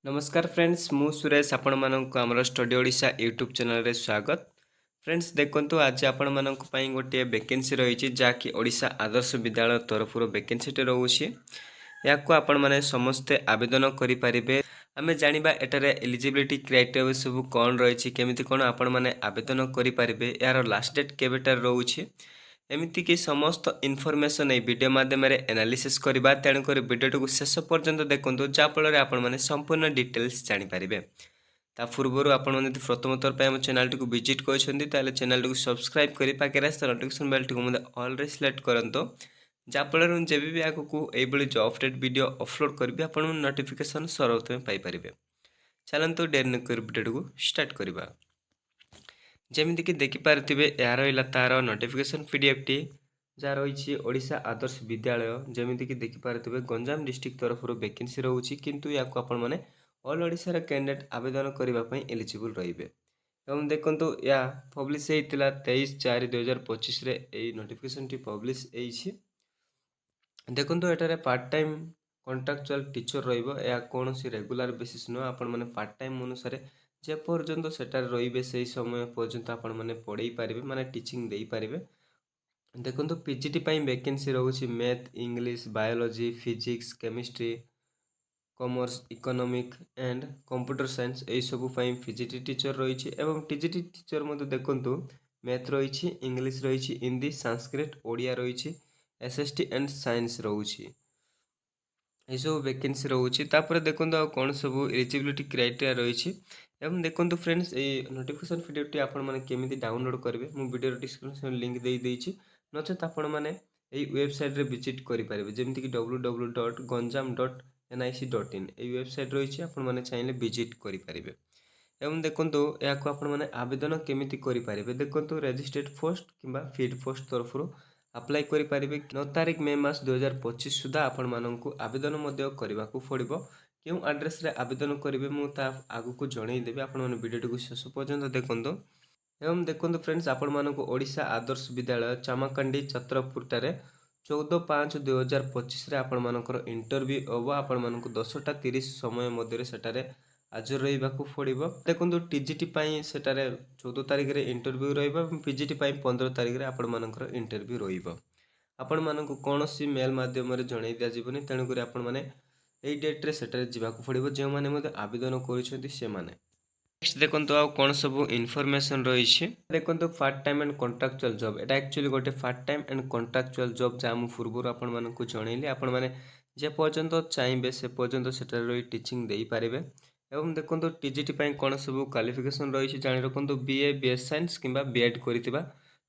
नमस्कार फ्रेंड्स मु सुरेश आपण मानक आमर स्टडी ओडिशा यूट्यूब चैनल रे स्वागत। फ्रेंड्स देखंतु आज आपण मानक पई गोटे वैकेंसी रही जहाँकि ओडिशा आदर्श विद्यालय तरफ वैकेंसी रोचे या आपण मैंने समस्ते आवेदन करें। आम जाना एटार एलिजिबिलिटी क्राइटेरिया सब कौन रही केमी कौन आपण मैंने आवेदन करें यार लास्ट डेट केवेटार रोचे एमतीक समस्त इनफर्मेशन ये वीडियो माध्यम एनालिसिस करवा तेणुक वीडियो को शेष पर्यंत देखूँ जहाँफल आपण मैंने संपूर्ण डिटेल्स जानीपारे। ता पूर्व आपड़ प्रथम थर पर आम चैनल टी विजिट कर चैनल टी सब्सक्राइब कर पाखे नोटिफिकेशन बेल टी ऑल रे सिलेक्ट करूँ जहाँफल जब भी आगू ये जॉब अपडेट वीडियो अपलोड करी आप नोटिफिकेशन सर्वप्रथम पाइपर। चलते डेरी नक वीडियो को स्टार्ट करवा। जमीक देखिपे यार रहा तार नोटिफिकेशन पीडीएफ टी जहाँ रही ओडिशा आदर्श विद्यालय जमीक देखिपे गंजाम डिस्ट्रिक्ट तरफ वैकेंसी रोचे किंतु या आपण मैंने ऑल ओडिशा कैंडिडेट आवेदन करने एलिजिबल रे। देखो या पब्लिश होता 23/4/2025 नोटिफिकेशन टी पब्लिश देखो एटार पार्ट टाइम कंट्राक्चुअल टीचर रहा कौन रेगुलर बेसिस नुह आपण मैंने पार्ट टाइम अनुसार जे पर्यंत सेटार रे से समय पर्यंत आपण मैंने पढ़े पारे माने टीचिंग दे पारे। देखो पीजीटी वैकेंसी रोचे math English biology physics chemistry commerce economic and computer science यही सब पीजीटी टीचर रही एवं टीजीटी टीचर मध्य देखु मैथ रही इंग्लिश रही हिंदी संस्कृत ओडिया रही एसएसटी एंड साइंस रोचे ये सब वैकेंसी रोचे। देखो कौन सब एलिजिबिलिटी क्राइटेरिया रही एवं देखो फ्रेंड्स ये नोटिफिकेशन वीडियो आपण मैंने केमी डाउनलोड करेंगे मुझे वीडियो डिस्क्रिप्शन लिंक दे देती नचेत आपण मैंने वेबसाइट रे विजिट करेंगे जमीक www.ganjam.nic.in ये वेबसाइट रही आपने चाहिए विजिट करेंगे। एवं देखो या आपण मैंने आवेदन केमी करेंगे देखो रजिस्ट्रेड पोस्ट कि फीड पोस्ट तरफ अप्लाई करेंगे 9 तारीख मे मास 2025 सुधा आपण मानक आवेदन करने को पड़ो क्यों आड्रेस आवेदन करेंगे मुझे आगू को जनईदेवी आपण मैंने वीडियो को शेष पर्यंत देखो। एवं देखो फ्रेंड्स आपण मानक ओडिशा आदर्श विद्यालय चामाकांडी छत्रपुर ठारे 14/5/2025 आपण मानकर इंटरव्यू हम आपण मानक 10:30 समय मध्य सेटारे हाजर रहा पड़ो। देखो टीजीटी सेटारे 14 तारिख रे इंटरव्यू रजीटी 15 तारिख रे आपण मानकर इंटरव्यू आपण मानक कौन सी मेल मध्यम जन दिज्वनी तेणुक आपण मैंने यही डेट्रे सेटारे जावाक पड़ो जो मैंने आवेदन कर। नेक्स्ट देखो कौन सब इनफॉरमेशन रही देखो part time and contractual job Etah actually गोटे part time and contractual job जहाँ मुझे पूर्व आपण मानक जनइली आपण मैंने जे पर्यंत चाहिए से पर्यंत सेटार रही टीचिंग दे पारे। एवं देखो टीजीटी कौन सब क्वालिफिकेशन रही जानी रखु बीए बीएस साइंस कि बीएड कर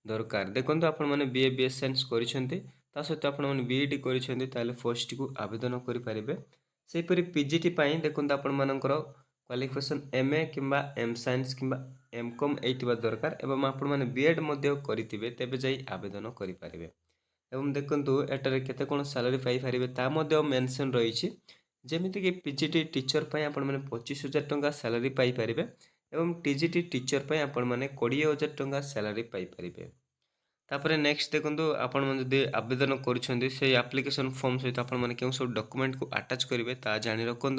दरकार देखो आपण मैंने बीए बीएस साइंस कर सहित आपण मैंने बीईडी कर पोस्ट को आवेदन करेंगे। सेहीपरि पीजीटी देखो आपण मानकर क्वालिफिकेशन एमए कि एम साइंस कि एम कम ये दरकार एवं आपण मैंने बीएड करेंगे तेज जा आवेदन करेंगे। एवं देखो एटार केते कौन सैलरी पाइपर ता मेंशन रही जमीक पीजीटी टीचर आपण मैंने 25,000 टंका सैलरी पाइपर एवं टीजीटी टीचर आपण मैंने 20,000 टंका सैलरी पाइपर। तापर नेक्स्ट देखो आपण मैंने आवेदन कर एप्लिकेशन फॉर्म सहित आपण मैंने क्यों सब डॉक्यूमेंट को अटैच करेंगे ता जानी रखु।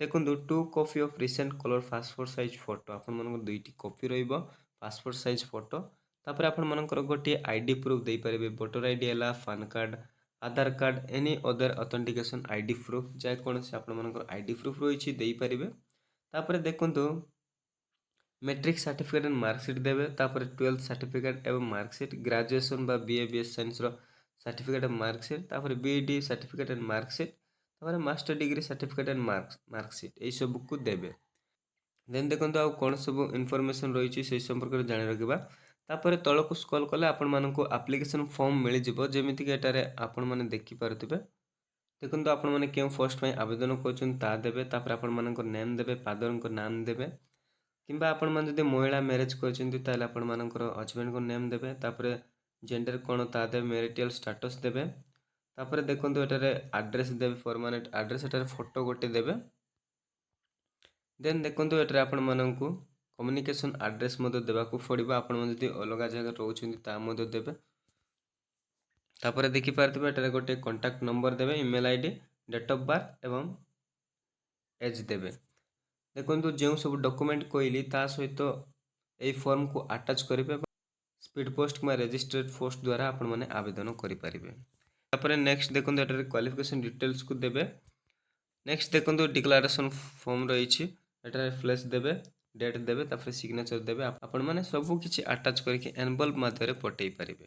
देखो 2 copy of recent colour passport size photo आपण मन 2टी कॉपी रहिबो पासपोर्ट साइज फोटो तापर आपण मनकर गोटे आईडी प्रूफ दे पारे वोटर आईडी है PAN card Aadhaar card any other authentication ID proof जा कौन से आपण मनकर आईडी प्रूफ रही दे पारे। तापर देखो मैट्रिक सर्टिफिकेट एंड मार्कशीट देवे तापर 12th सर्टिफिकेट एवं मार्कशीट ग्रेजुएशन बा बीए बीएस साइंस रो सर्टिफिकेट एंड मार्कशीट तापर बीईडी सर्टिफिकेट एंड मार्कशीट तापर master degree certificate and marksheet यही सब को देवे। देन देखो आउ कौन सब इनफॉरमेशन रही से संपर्क में जान रखा तापर तलक स्क्रॉल कले आपण मानक एप्लिकेशन फॉर्म मिल जाव जमीक एटारे आपण मैंने देखिपे देखो आपण मैंने क्यों पोस्ट आवेदन करेंगे तापर आपण मानक नेम देवे फादर नाम देवे कि आपण मैंने जब महिला मैरेज कर हजबैंड को नेम देवे तापर जेंडर कौन ता देवे मैरिटल स्टेटस देवे तापर देखो एटारे एड्रेस देवे परमानेंट एड्रेस एटारे फोटो गोटे देवे। देन देखो एटारे आपण मानक कम्युनिकेशन एड्रेस देवाक पड़ो आपण जब अलग जगह रोचे देवे तापर देखिपारे एटारे गोटे कॉन्टैक्ट नंबर देवे email ID date of birth एवं ଏଜ୍ ଦେବେ। ଦେଖନ୍ତୁ ଯେଉଁ ସବୁ ଡକୁମେଣ୍ଟ କହିଲି ତା ସହିତ ଏଇ ଫର୍ମକୁ ଆଟାଚ୍ କରିବେ ଏବଂ ସ୍ପିଡ୍ ପୋଷ୍ଟ କିମ୍ବା ରେଜିଷ୍ଟ୍ରେଡ୍ ପୋଷ୍ଟ ଦ୍ୱାରା ଆପଣମାନେ ଆବେଦନ କରିପାରିବେ। ତାପରେ ନେକ୍ସଟ ଦେଖନ୍ତୁ ଏଠାରେ କ୍ୱାଲିଫିକେସନ୍ ଡିଟେଲ୍ସକୁ ଦେବେ। ନେକ୍ସଟ ଦେଖନ୍ତୁ ଡିକ୍ଲାରେସନ୍ ଫର୍ମ ରହିଛି, ଏଠାରେ ଫ୍ଲେସ୍ ଦେବେ, ଡେଟ୍ ଦେବେ, ତାପରେ ସିଗ୍ନେଚର ଦେବେ। ଆପଣମାନେ ସବୁ କିଛି ଆଟାଚ୍ କରିକି ଏନଭଲପ ମାଧ୍ୟମରେ ପଠାଇ ପାରିବେ।